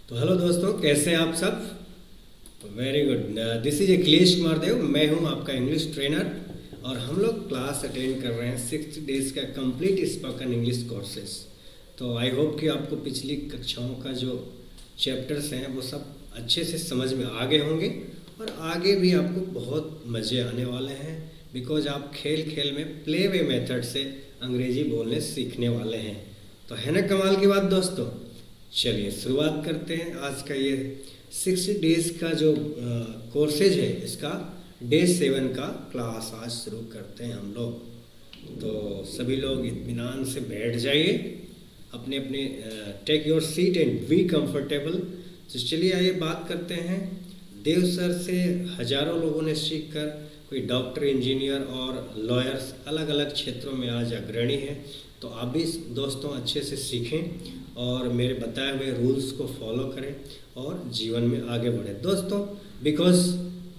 तो हेलो दोस्तों, कैसे हैं आप सब। Very good. This is Akhilesh Kumar Dev. मैं हूं आपका इंग्लिश ट्रेनर और हम लोग क्लास अटेंड कर रहे हैं 6 डेज का कंप्लीट स्पोकन इंग्लिश कोर्सेस। तो आई होप कि आपको पिछली कक्षाओं का जो चैप्टर्स हैं वो सब अच्छे से समझ में आ गए होंगे और आगे भी आपको बहुत मज़े आने वाले हैं, बिकॉज आप खेल खेल में प्ले वे मेथड से अंग्रेजी बोलने सीखने वाले हैं। तो है ना कमाल की बात दोस्तों। चलिए शुरुआत करते हैं। आज का ये 6 डेज का जो कोर्सेज है, इसका डे 7 का क्लास आज शुरू करते हैं हम लोग। तो सभी लोग इत्मीनान से बैठ जाइए, अपने अपने take your seat and be comfortable. तो चलिए आइए बात करते हैं। देव सर से हजारों लोगों ने सीख कर कोई डॉक्टर, इंजीनियर और लॉयर्स अलग अलग क्षेत्रों में आज अग्रणी हैं। तो आप भी दोस्तों अच्छे से सीखें और मेरे बताए हुए रूल्स को फॉलो करें और जीवन में आगे बढ़ें दोस्तों, बिकॉज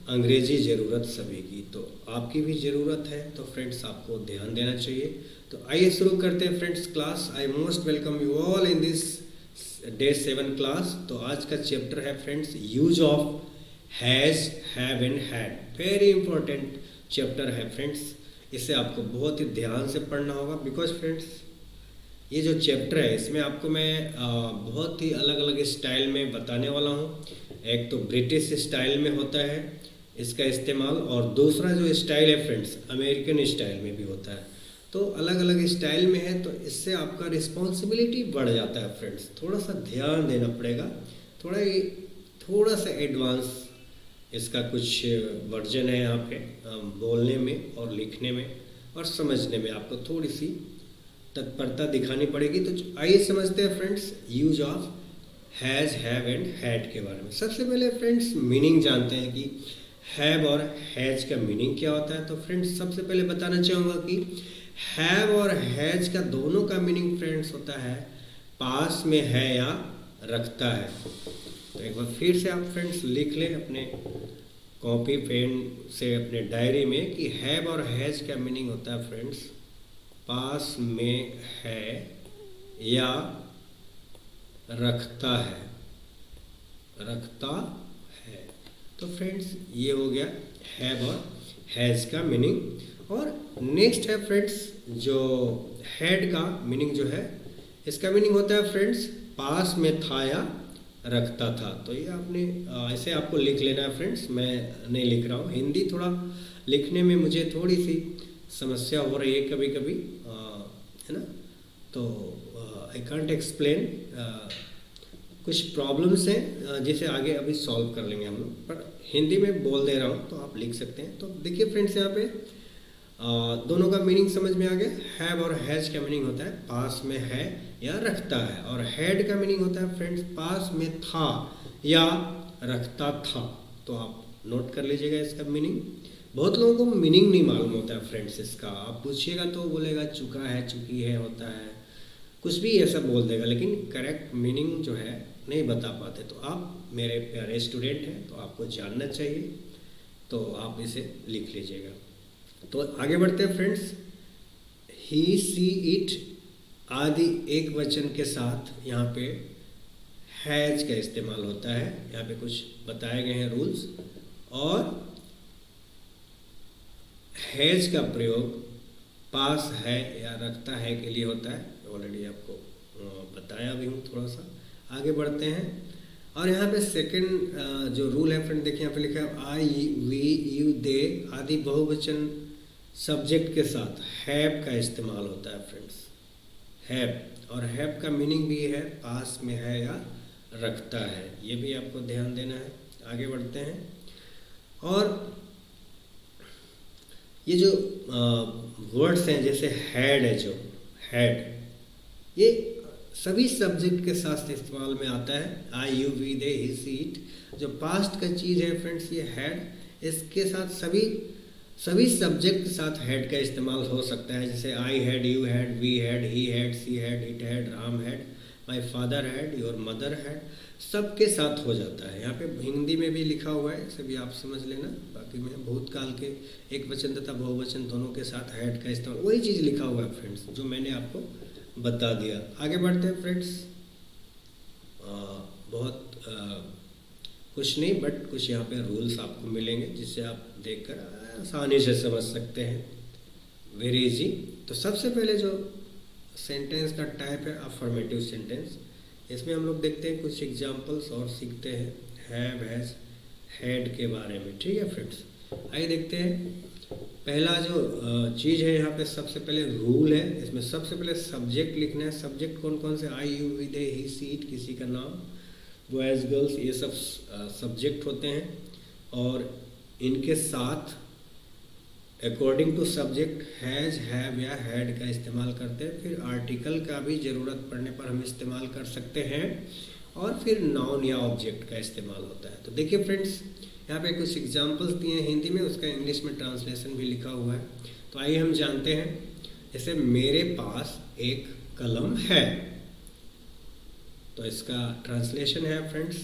अंग्रेजी ज़रूरत सभी की, तो आपकी भी ज़रूरत है। तो फ्रेंड्स आपको ध्यान देना चाहिए। तो आइए शुरू करते हैं friends class. I most welcome you all in this day 7 class. तो आज का चैप्टर है friends use of has, have and had. Very important chapter है फ्रेंड्स। इसे आपको बहुत ही ध्यान से पढ़ना होगा, बिकॉज फ्रेंड्स ये जो चैप्टर है इसमें आपको मैं बहुत ही अलग अलग स्टाइल में बताने वाला हूँ। एक तो ब्रिटिश स्टाइल में होता है इसका इस्तेमाल, और दूसरा जो स्टाइल है फ्रेंड्स अमेरिकन स्टाइल में भी होता है। तो अलग अलग स्टाइल में है, तो इससे आपका रिस्पॉन्सिबिलिटी बढ़ जाता है फ्रेंड्स। थोड़ा सा ध्यान देना पड़ेगा, थोड़ा सा एडवांस इसका कुछ वर्जन है यहाँ पे बोलने में और लिखने में और समझने में आपको थोड़ी सी तत्परता दिखानी पड़ेगी। तो आइए समझते हैं friends use of has, have and had के बारे में। सबसे पहले फ्रेंड्स मीनिंग जानते हैं कि हैव और हैज़ का मीनिंग क्या होता है। तो फ्रेंड्स सबसे पहले बताना चाहूँगा कि हैव और हैज़ का दोनों का मीनिंग फ्रेंड्स होता है पास में है या रखता है। तो एक बार फिर से आप फ्रेंड्स लिख लें अपने कॉपी पेन से अपने डायरी में कि हैव और हैज़ का मीनिंग होता है फ्रेंड्स पास में है या रखता है, रखता है। तो फ्रेंड्स ये हो गया हैव और हैज़ का मीनिंग। और नेक्स्ट है फ्रेंड्स जो हैड का मीनिंग जो है, इसका मीनिंग होता है फ्रेंड्स पास में था या रखता था। तो ये आपने ऐसे आपको लिख लेना है फ्रेंड्स। मैं नहीं लिख रहा हूँ, हिंदी थोड़ा लिखने में मुझे थोड़ी सी समस्या हो रही है कभी कभी, है ना। तो आई कांट एक्सप्लेन, कुछ प्रॉब्लम्स हैं जिसे आगे अभी सॉल्व कर लेंगे हम लोग, पर हिंदी में बोल दे रहा हूँ तो आप लिख सकते हैं। तो देखिए फ्रेंड्स यहाँ पे दोनों का मीनिंग समझ में आ गया। हैव और हैज़ का मीनिंग होता है पास में है या रखता है, और हैड का मीनिंग होता है फ्रेंड्स पास में था या रखता था। तो आप नोट कर लीजिएगा इसका मीनिंग। बहुत लोगों को मीनिंग नहीं मालूम होता है फ्रेंड्स इसका। आप पूछिएगा तो बोलेगा चुका है, चुकी है, होता है, कुछ भी ऐसा बोल देगा, लेकिन करेक्ट मीनिंग जो है नहीं बता पाते। तो आप मेरे प्यारे स्टूडेंट हैं तो आपको जानना चाहिए, तो आप इसे लिख लीजिएगा। तो आगे बढ़ते हैं फ्रेंड्स। ही, सी, इट आदि एक वचन के साथ यहाँ पे हैज का इस्तेमाल होता है। यहाँ पे कुछ बताए गए हैं रूल्स। और हैज का प्रयोग पास है या रखता है के लिए होता है। ऑलरेडी आपको बताया भी हूँ थोड़ा सा। आगे बढ़ते हैं और यहाँ पे सेकंड जो रूल है फ्रेंड, देखिए यहाँ पे लिखा है आई, वी, यू, दे आदि बहुवचन सब्जेक्ट के साथ हैव का इस्तेमाल होता है फ्रेंड्स। हैव, और हैव का मीनिंग भी है पास में है या रखता है, ये भी आपको ध्यान देना है। आगे बढ़ते हैं और ये जो वर्ड्स हैं जैसे हैड है, जो हैड ये सभी सब्जेक्ट के साथ इस्तेमाल में आता है। I, you, we, they, he, she, it जो पास्ट का चीज़ है फ्रेंड्स ये हैड, इसके साथ सभी सब्जेक्ट के साथ हैड का इस्तेमाल हो सकता है। जैसे I had, you had, we had, he had, she had, it had, Ram had, my father had, your mother had, सबके साथ हो जाता है। यहाँ पे हिंदी में भी लिखा हुआ है, इसे भी आप समझ लेना। बाकी में भूतकाल के एक वचन तथा बहुवचन दोनों के साथ हैड का इस्तेमाल, वही चीज़ लिखा हुआ है फ्रेंड्स जो मैंने आपको बता दिया। आगे बढ़ते हैं फ्रेंड्स। बहुत कुछ नहीं बट कुछ यहाँ पे रूल्स आपको मिलेंगे जिससे आप देखकर आसानी से समझ सकते हैं, वेरी इजी। तो सबसे पहले जो सेंटेंस का टाइप है अफर्मेटिव सेंटेंस, इसमें हम लोग देखते हैं कुछ एग्जांपल्स और सीखते हैं हैव, हैज, हैड के बारे में। ठीक है फ्रेंड्स, आइए देखते हैं। पहला जो चीज़ है यहाँ पे सबसे पहले रूल है, इसमें सबसे पहले सब्जेक्ट लिखना है। सब्जेक्ट कौन कौन से, I, you, we, they, he, she, it, किसी का नाम, बॉयज़, गर्ल्स, ये सब सब्जेक्ट होते हैं। और इनके साथ according to subject has, have या हैड का इस्तेमाल करते हैं। फिर आर्टिकल का भी ज़रूरत पड़ने पर हम इस्तेमाल कर सकते हैं, और फिर नाउन या ऑब्जेक्ट का इस्तेमाल होता है। तो देखिए फ्रेंड्स, यहाँ पे कुछ एग्जांपल्स दिए हैं हिंदी में, उसका इंग्लिश में ट्रांसलेशन भी लिखा हुआ है। तो आइए हम जानते हैं। जैसे मेरे पास एक कलम है, तो इसका ट्रांसलेशन है फ्रेंड्स,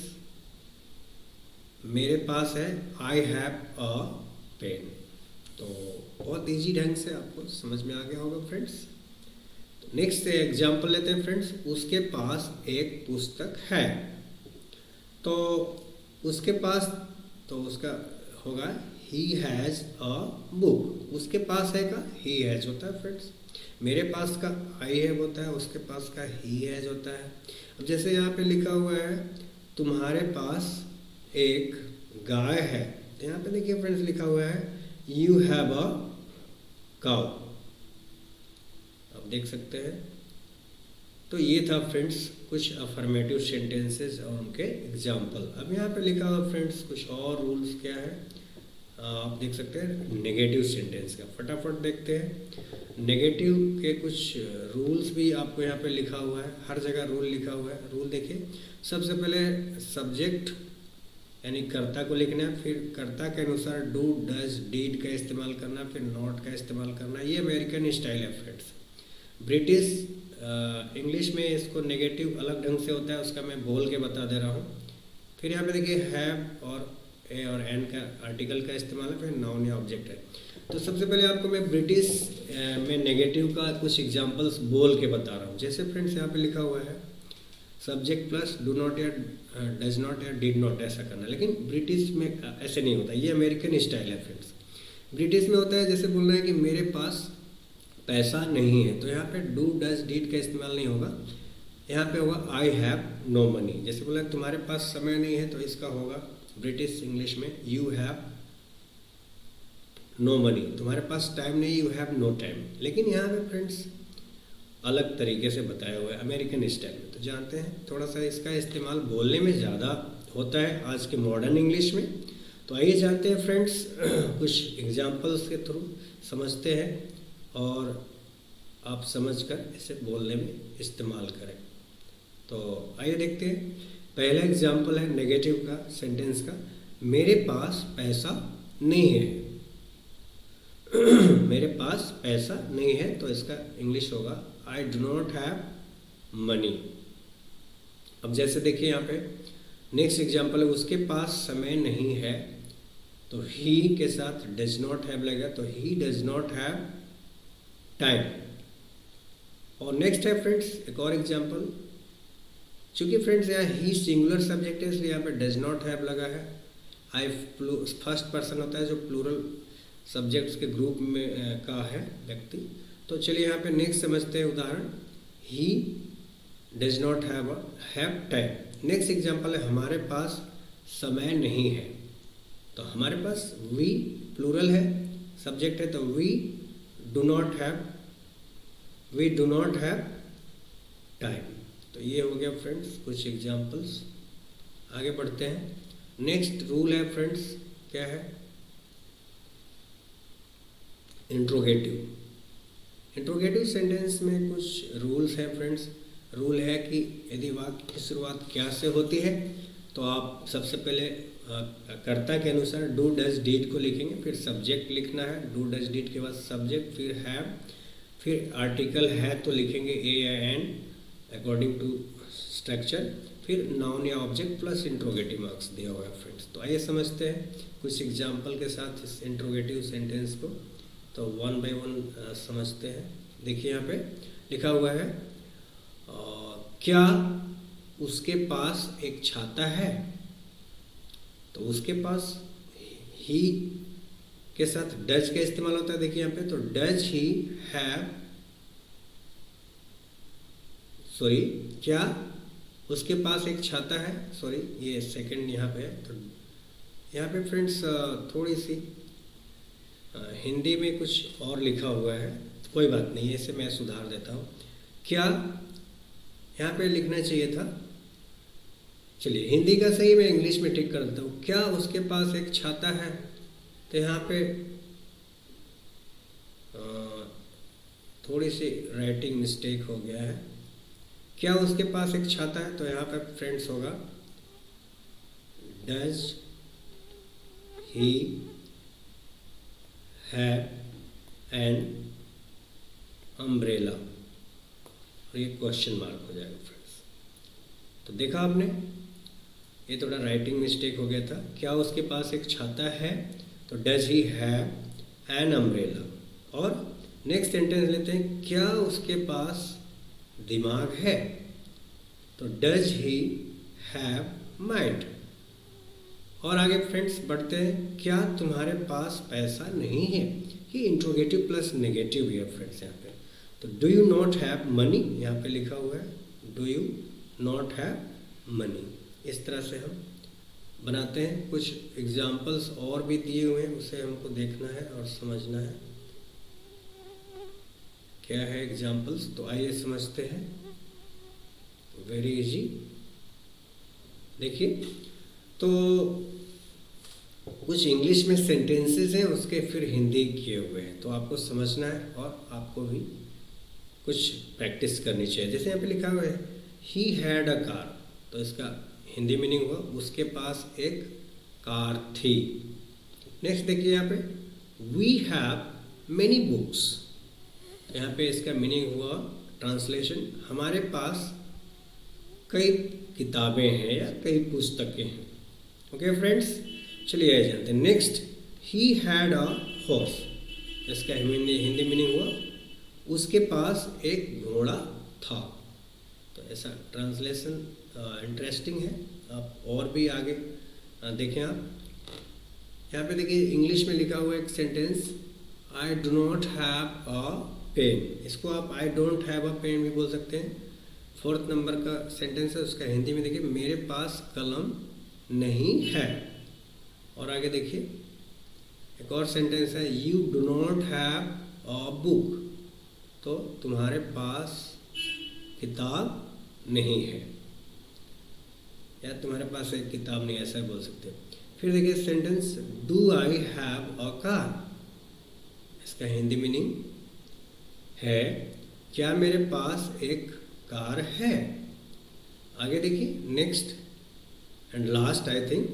मेरे पास है आई हैव अ पेन। तो बहुत इजी ढंग से आपको समझ में आ गया होगा फ्रेंड्स। तो नेक्स्ट एग्जांपल लेते हैं फ्रेंड्स, उसके पास एक पुस्तक है। तो उसके पास, तो उसका होगा ही हैज़ अ बुक। उसके पास है का ही हैज़ होता है फ्रेंड्स, मेरे पास का आई हैव होता है, उसके पास का ही हैज़ होता है। अब जैसे यहाँ पे लिखा हुआ है तुम्हारे पास एक गाय है, तो यहाँ पे देखिए फ्रेंड्स लिखा हुआ है यू हैव अ काउ। आप देख सकते हैं। तो ये था फ्रेंड्स कुछ अफर्मेटिव सेंटेंसेस और उनके एग्जाम्पल। अब यहाँ पे लिखा हुआ फ्रेंड्स कुछ और रूल्स क्या है, आप देख सकते हैं नेगेटिव सेंटेंस का। फटाफट देखते हैं। नेगेटिव के कुछ रूल्स भी आपको यहाँ पे लिखा हुआ है, हर जगह रूल लिखा हुआ है। रूल देखिए, सबसे पहले सब्जेक्ट यानी कर्ता को लिखना है, फिर कर्ता के अनुसार डू, डज, डीड का इस्तेमाल करना, फिर नॉट का इस्तेमाल करना। ये अमेरिकन स्टाइल है फ्रेंड्स। ब्रिटिश इंग्लिश में इसको नेगेटिव अलग ढंग से होता है, उसका मैं बोल के बता दे रहा हूँ। फिर यहाँ पे देखिए हैव और ए और एन का आर्टिकल का इस्तेमाल है, फिर नाउन या ऑब्जेक्ट है। तो सबसे पहले आपको मैं ब्रिटिश में नेगेटिव का कुछ एग्जांपल्स बोल के बता रहा हूँ। जैसे फ्रेंड्स यहाँ पे लिखा हुआ है सब्जेक्ट प्लस डू नॉट या डज नॉट या डिड नॉट, ऐसा करना। लेकिन ब्रिटिश में ऐसे नहीं होता, ये अमेरिकन स्टाइल है फ्रेंड्स। ब्रिटिश में होता है जैसे बोलना है कि मेरे पास पैसा नहीं है, तो यहाँ पे डू, डज, डीड का इस्तेमाल नहीं होगा। यहाँ पे होगा आई हैव नो मनी। जैसे बोला तुम्हारे पास समय नहीं है, तो इसका होगा ब्रिटिश इंग्लिश में यू हैव नो मनी। तुम्हारे पास टाइम नहीं, यू हैव नो टाइम। लेकिन यहाँ पे फ्रेंड्स अलग तरीके से बताया हुआ है अमेरिकन स्टाइल में। तो जानते हैं थोड़ा सा इसका इस्तेमाल बोलने में ज़्यादा होता है आज के मॉडर्न इंग्लिश में। तो आइए जानते हैं फ्रेंड्स कुछ एग्जांपल्स के थ्रू समझते हैं और आप समझकर इसे बोलने में इस्तेमाल करें। तो आइए देखते हैं। पहला एग्जांपल है नेगेटिव का सेंटेंस का, मेरे पास पैसा नहीं है। मेरे पास पैसा नहीं है, तो इसका इंग्लिश होगा आई डू नॉट हैव मनी। अब जैसे देखिए यहाँ पे नेक्स्ट एग्जांपल है उसके पास समय नहीं है, तो ही के साथ डज नॉट हैव लगेगा, तो ही डज नॉट हैव टाइम। और नेक्स्ट है फ्रेंड्स एक और एग्जांपल, चूंकि फ्रेंड्स यहाँ ही सिंगुलर सब्जेक्ट है इसलिए यहाँ पे डज नॉट हैव लगा है। आई फर्स्ट पर्सन होता है जो प्लूरल सब्जेक्ट्स के ग्रुप में का है व्यक्ति। तो चलिए यहाँ पे नेक्स्ट समझते हैं उदाहरण, he does not have time. Next example है हमारे पास समय नहीं है, तो हमारे पास वी प्लूरल है, सब्जेक्ट है, तो we do not have time. तो ये हो गया फ्रेंड्स कुछ एग्जांपल्स। आगे बढ़ते हैं। नेक्स्ट रूल है फ्रेंड्स, क्या है, इंट्रोगेटिव सेंटेंस में कुछ रूल्स हैं फ्रेंड्स। रूल है कि यदि वाक्य की शुरुआत क्या से होती है, तो आप सबसे पहले कर्ता के अनुसार डू, डज, डीड को लिखेंगे, फिर सब्जेक्ट लिखना है, डू, डज, डीड के बाद सब्जेक्ट, फिर हैव, फिर आर्टिकल है तो लिखेंगे ए या एन अकॉर्डिंग टू स्ट्रक्चर, फिर नाउन या ऑब्जेक्ट प्लस इंट्रोगेटिव मार्क्स दिया हुआ है फ्रेंड्स। तो आइए समझते हैं कुछ एग्जाम्पल के साथ इस इंट्रोगेटिव सेंटेंस को। तो वन बाय वन समझते हैं। देखिए यहाँ पे लिखा हुआ है क्या उसके पास एक छाता है। तो उसके पास ही के साथ डज का इस्तेमाल होता है। देखिए यहाँ पे, तो डज ही हैव, सॉरी, क्या उसके पास एक छाता है, सॉरी ये सेकंड यहाँ पे है। तो यहाँ पे फ्रेंड्स थोड़ी सी हिंदी में कुछ और लिखा हुआ है, कोई बात नहीं, इसे मैं सुधार देता हूँ। क्या यहाँ पे लिखना चाहिए था, चलिए हिंदी का सही मैं इंग्लिश में ठीक कर देता हूँ। क्या उसके पास एक छाता है, तो यहाँ पे थोड़ी सी राइटिंग मिस्टेक हो गया है। क्या उसके पास एक छाता है, तो यहाँ पे फ्रेंड्स होगा does he have an umbrella, और ये क्वेश्चन मार्क हो जाएगा फ्रेंड्स। तो देखा आपने, ये थोड़ा राइटिंग मिस्टेक हो गया था। क्या उसके पास एक छाता है, तो does he have an umbrella. और नेक्स्ट सेंटेंस लेते हैं, क्या उसके पास दिमाग है, तो डज ही हैव माइंड। और आगे फ्रेंड्स बढ़ते हैं, क्या तुम्हारे पास पैसा नहीं है, ये इंट्रोगेटिव प्लस नेगेटिव है फ्रेंड्स यहाँ पे। तो do you not have money, यहाँ पे लिखा हुआ है do you not have money. इस तरह से हम बनाते हैं। कुछ एग्जाम्पल्स और भी दिए हुए हैं, उसे हमको देखना है और समझना है क्या है एग्जाम्पल्स। तो आइए समझते हैं, वेरी इजी। देखिए, तो कुछ इंग्लिश में सेंटेंसेस हैं, उसके फिर हिंदी किए हुए हैं, तो आपको समझना है और आपको भी कुछ प्रैक्टिस करनी चाहिए। जैसे यहाँ पे लिखा हुआ है ही हैड अ कार, तो इसका हिंदी मीनिंग हुआ उसके पास एक कार थी। नेक्स्ट देखिए यहाँ पे वी हैव मेनी बुक्स, यहाँ पे इसका मीनिंग हुआ ट्रांसलेशन, हमारे पास कई किताबें हैं या कई पुस्तकें हैं। ओके फ्रेंड्स, चलिए आइए जानते हैं। Next he had a horse, इसका हिंदी मीनिंग हुआ उसके पास एक घोड़ा था। तो ऐसा ट्रांसलेशन इंटरेस्टिंग है। आप और भी आगे देखें। आप यहाँ पे देखिए इंग्लिश में लिखा हुआ एक sentence, I do not have a pen, इसको आप I don't have a pen भी बोल सकते हैं। 4th नंबर का सेंटेंस है, उसका हिंदी में देखिए मेरे पास कलम नहीं है। और आगे देखिए एक और सेंटेंस है you do not have a book, तो तुम्हारे पास किताब नहीं है या तुम्हारे पास एक किताब नहीं, ऐसा बोल सकते हैं। फिर देखिए sentence do I have a car, इसका हिंदी मीनिंग है क्या मेरे पास एक कार है। आगे देखिए next and last I think,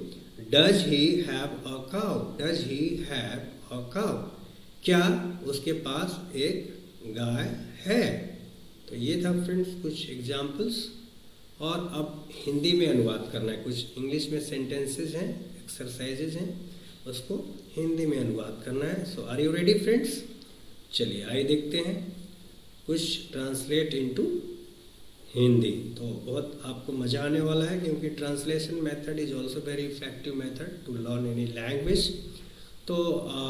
does he have a cow, does he have a cow, क्या उसके पास एक गाय है। तो ये था फ्रेंड्स कुछ एग्जाम्पल्स, और अब हिंदी में अनुवाद करना है। कुछ इंग्लिश में सेंटेंसेस हैं, एक्सरसाइजेज हैं, उसको हिंदी में अनुवाद करना है। सो आर यू रेडी फ्रेंड्स? चलिए आइए देखते हैं कुछ ट्रांसलेट इनटू हिंदी। तो बहुत आपको मज़ा आने वाला है, क्योंकि translation method is also very effective method to learn any language. तो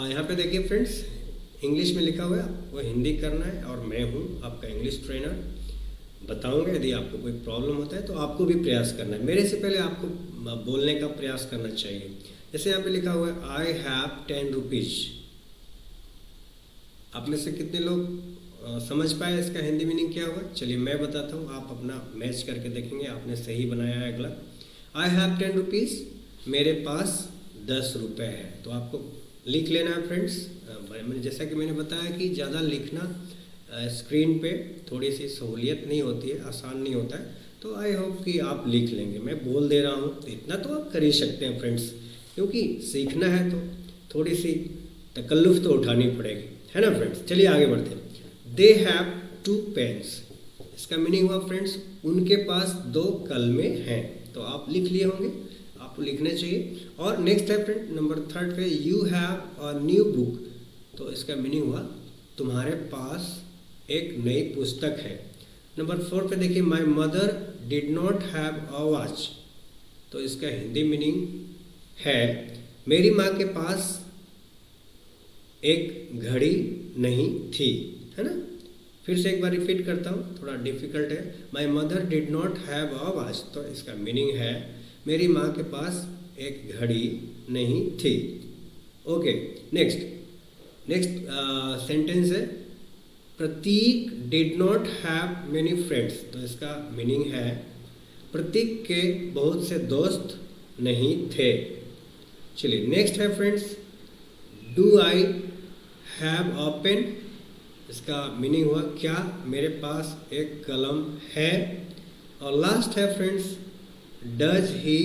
यहाँ पे देखिए फ्रेंड्स, इंग्लिश में लिखा हुआ है, आपको हिंदी करना है, और मैं हूँ आपका इंग्लिश ट्रेनर। बताऊंगा, यदि आपको कोई प्रॉब्लम होता है तो आपको भी प्रयास करना है। मेरे से पहले आपको बोलने का प्रयास करना चाहिए। जैसे यहाँ पे लिखा हुआ है आई हैव 10 रुपीज़, आप में से कितने लोग समझ पाए इसका हिंदी मीनिंग क्या हुआ? चलिए मैं बताता हूँ, आप अपना मैच करके देखेंगे आपने सही बनाया है। अगला आई हैव 10 रुपीज़, मेरे पास 10 रुपये है। तो आपको लिख लेना है फ्रेंड्स। जैसा कि मैंने बताया कि ज़्यादा लिखना स्क्रीन पे थोड़ी सी सहूलियत नहीं होती है, आसान नहीं होता है, तो आई होप कि आप लिख लेंगे। मैं बोल दे रहा हूँ तो इतना तो आप कर ही सकते हैं फ्रेंड्स, क्योंकि सीखना है तो थोड़ी सी तकल्लुफ़ तो उठानी पड़ेगी, है ना फ्रेंड्स। चलिए आगे बढ़ते हैं। दे हैव 2 पेन्स, इसका मीनिंग हुआ फ्रेंड्स उनके पास 2 कलमें हैं। तो आप लिख लिए होंगे, आपको लिखना चाहिए। और नेक्स्ट है फ्रेंड नंबर 3 पे you have a new book, तो इसका मीनिंग हुआ तुम्हारे पास एक नई पुस्तक है। नंबर 4 पे देखिए my mother did not have a watch, तो इसका हिंदी मीनिंग है मेरी माँ के पास एक घड़ी नहीं थी, है ना। फिर से एक बार रिपीट करता हूँ, थोड़ा डिफिकल्ट है। My mother did not have a watch, तो इसका मीनिंग है मेरी माँ के पास एक घड़ी नहीं थी। ओके, नेक्स्ट सेंटेंस है Prateek did not have many friends, तो इसका मीनिंग है प्रतीक के बहुत से दोस्त नहीं थे। चलिए नेक्स्ट है friends, do I have a pen, इसका मीनिंग हुआ क्या मेरे पास एक कलम है। और लास्ट है friends, does he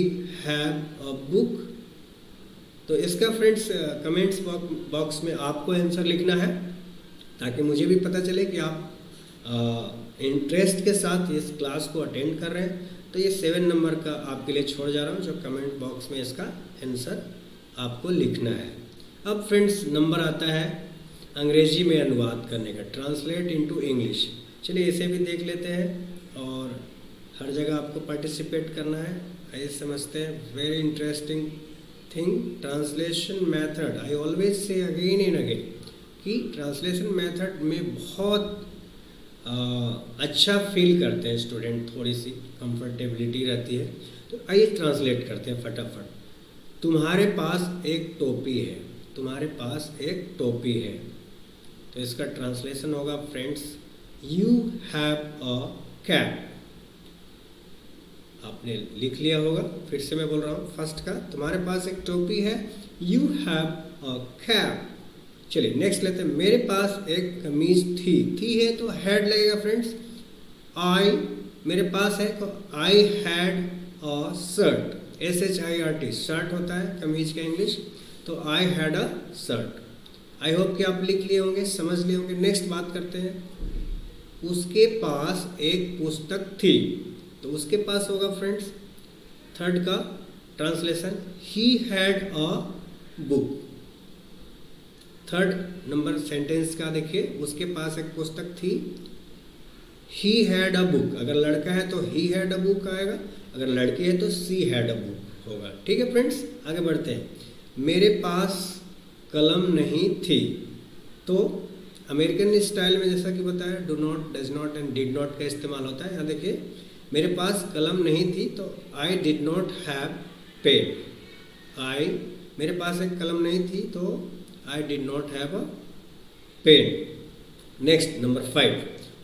have a book, तो इसका फ्रेंड्स कमेंट्स बॉक्स में आपको आंसर लिखना है ताकि मुझे भी पता चले कि आप इंटरेस्ट के साथ इस क्लास को अटेंड कर रहे हैं। तो ये 7 नंबर का आपके लिए छोड़ जा रहा हूँ, जो कमेंट बॉक्स में इसका आंसर आपको लिखना है। अब फ्रेंड्स नंबर आता है अंग्रेजी में अनुवाद करने का, ट्रांसलेट इनटू इंग्लिश। चलिए इसे भी देख लेते हैं और हर जगह आपको पार्टिसिपेट करना है। आइए समझते हैं। Very interesting thing, translation method. I always say again and again कि ट्रांसलेशन मेथड में बहुत अच्छा फील करते हैं स्टूडेंट, थोड़ी सी कंफर्टेबिलिटी रहती है। तो आइए ट्रांसलेट करते हैं फटाफट। तुम्हारे पास एक टोपी है, तुम्हारे पास एक टोपी है, तो इसका ट्रांसलेशन होगा friends, you have a cap. आपने लिख लिया होगा, फिर से मैं बोल रहा हूँ फर्स्ट का, तुम्हारे पास एक टोपी है, यू हैव अ कैप। चलिए नेक्स्ट लेते हैं, मेरे पास एक कमीज थी है तो हैड लगेगा फ्रेंड्स। आई मेरे पास है तो I had a shirt, SHIRT, shirt होता है कमीज का इंग्लिश, तो I had a shirt. I hope कि आप लिख लिए होंगे, समझ लिए होंगे। नेक्स्ट बात करते हैं, उसके पास एक पुस्तक थी, तो उसके पास होगा फ्रेंड्स थर्ड का translation, he had a book. Third number sentence का देखिए, उसके पास एक पुस्तक थी, ही हैड अ बुक। अगर लड़का है तो ही हैड अ बुक आएगा, अगर लड़की है तो सी हैड अ बुक होगा। ठीक है फ्रेंड्स, आगे बढ़ते हैं। मेरे पास कलम नहीं थी, तो अमेरिकन स्टाइल में जैसा कि बताया do not, does not and did not का इस्तेमाल होता है। यहाँ देखिए, मेरे पास कलम नहीं थी तो I did not have pen. मेरे पास एक कलम नहीं थी तो I did not have a pen. Next number 5,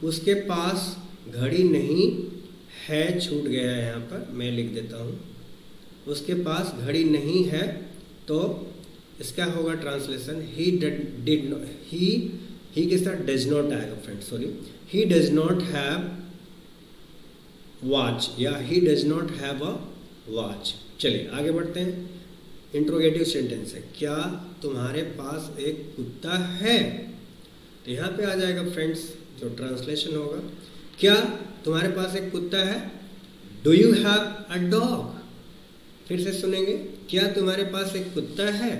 उसके पास घड़ी नहीं है, छूट गया है यहाँ पर, मैं लिख देता हूँ। उसके पास घड़ी नहीं है तो इसका होगा ट्रांसलेशन, ही के साथ डज नॉट आएगा friends, sorry, he does not have watch या he does not have a watch. चलिए आगे बढ़ते हैं। इंट्रोगेटिव सेंटेंस है, क्या तुम्हारे पास एक कुत्ता है, तो यहाँ पे आ जाएगा फ्रेंड्स जो ट्रांसलेशन होगा, क्या तुम्हारे पास एक कुत्ता है, do you have a dog. फिर से सुनेंगे, क्या तुम्हारे पास एक कुत्ता है,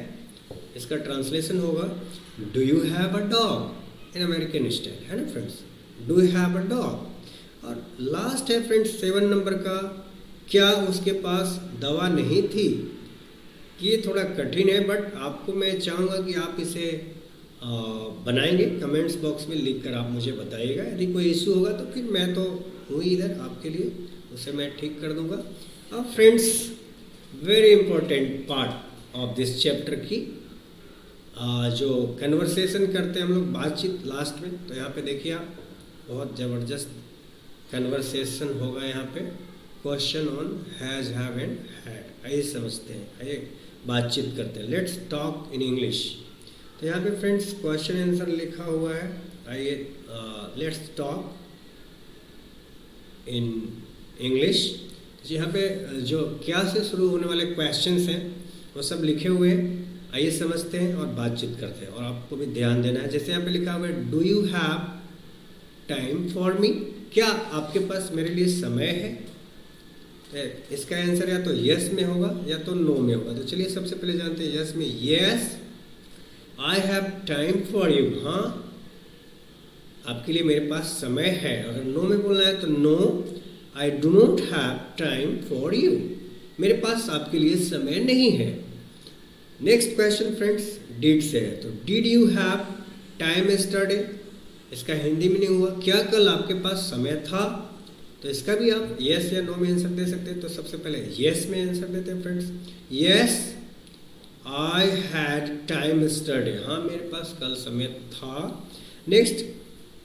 इसका ट्रांसलेशन होगा do you have a dog in American style, है ना friends, do you have a dog. और लास्ट है फ्रेंड्स 7 नंबर का, क्या उसके पास दवा नहीं थी। ये थोड़ा कठिन है बट आपको मैं चाहूँगा कि आप इसे बनाएंगे, कमेंट्स बॉक्स में लिख कर आप मुझे बताइएगा। यदि कोई इशू होगा तो फिर मैं तो हूँ इधर आपके लिए, उसे मैं ठीक कर दूँगा। अब friends very important part of this chapter की जो कन्वर्सेशन करते हैं हम लोग, बातचीत लास्ट में, तो यहाँ पे देखिए आप बहुत ज़बरदस्त कन्वर्सेशन होगा यहाँ पे, question on has, have and had. आइए समझते हैं, आइए बातचीत करते हैं। Let's talk in English. तो यहाँ पे फ्रेंड्स क्वेश्चन आंसर लिखा हुआ है, आइए लेट्स टॉक इन इंग्लिश। यहाँ पे जो क्या से शुरू होने वाले क्वेश्चंस हैं वो सब लिखे हुए हैं, आइए समझते हैं और बातचीत करते हैं। और आपको भी ध्यान देना है, जैसे यहाँ पे लिखा हुआ है do you have time for me, क्या आपके पास मेरे लिए समय है। इसका आंसर या तो यस में होगा या तो नो में होगा। तो चलिए सबसे पहले जानते हैं यस में, yes I have time for you, हाँ आपके लिए मेरे पास समय है। अगर नो में बोलना है तो no I do not have time for you, मेरे पास आपके लिए समय नहीं है। नेक्स्ट क्वेश्चन फ्रेंड्स डिड से है, तो did you have time yesterday, इसका हिंदी मीनिंग हुआ क्या कल आपके पास समय था। तो इसका भी आप यस या नो में आंसर दे सकते हैं। तो सबसे पहले यस में आंसर देते हैं friends, yes I had time yesterday, हाँ मेरे पास कल समय था। नेक्स्ट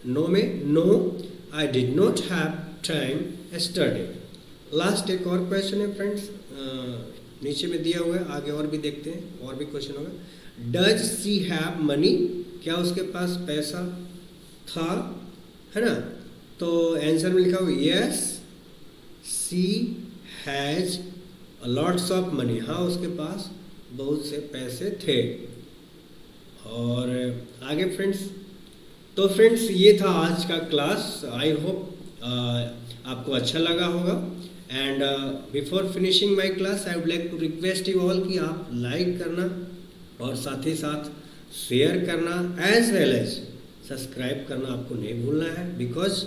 नो में, no I did not have time yesterday. Last एक और क्वेश्चन है फ्रेंड्स, नीचे में दिया हुआ है, आगे और भी देखते हैं, और भी क्वेश्चन होगा। डज सी हैव मनी, क्या उसके पास पैसा था, है ना। तो आंसर में लिखा हुआ yes she has lots of money, हाँ उसके पास बहुत से पैसे थे। और आगे फ्रेंड्स, तो फ्रेंड्स ये था आज का क्लास। आई होप आपको अच्छा लगा होगा। And before finishing my class I would like to request you all कि आप लाइक करना और साथ ही साथ शेयर करना एज वेल एज सब्सक्राइब करना आपको नहीं भूलना है, बिकॉज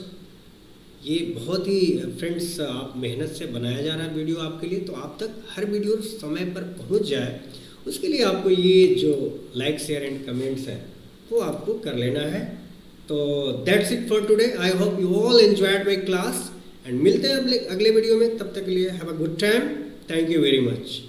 ये बहुत ही फ्रेंड्स आप मेहनत से बनाया जा रहा है वीडियो आपके लिए। तो आप तक हर वीडियो समय पर पहुंच जाए, उसके लिए आपको ये जो लाइक शेयर एंड कमेंट्स है वो आपको कर लेना है। तो that's it for today. I hope you all enjoyed my class and मिलते हैं अगले वीडियो में। तब तक के लिए have a good time. Thank you very much.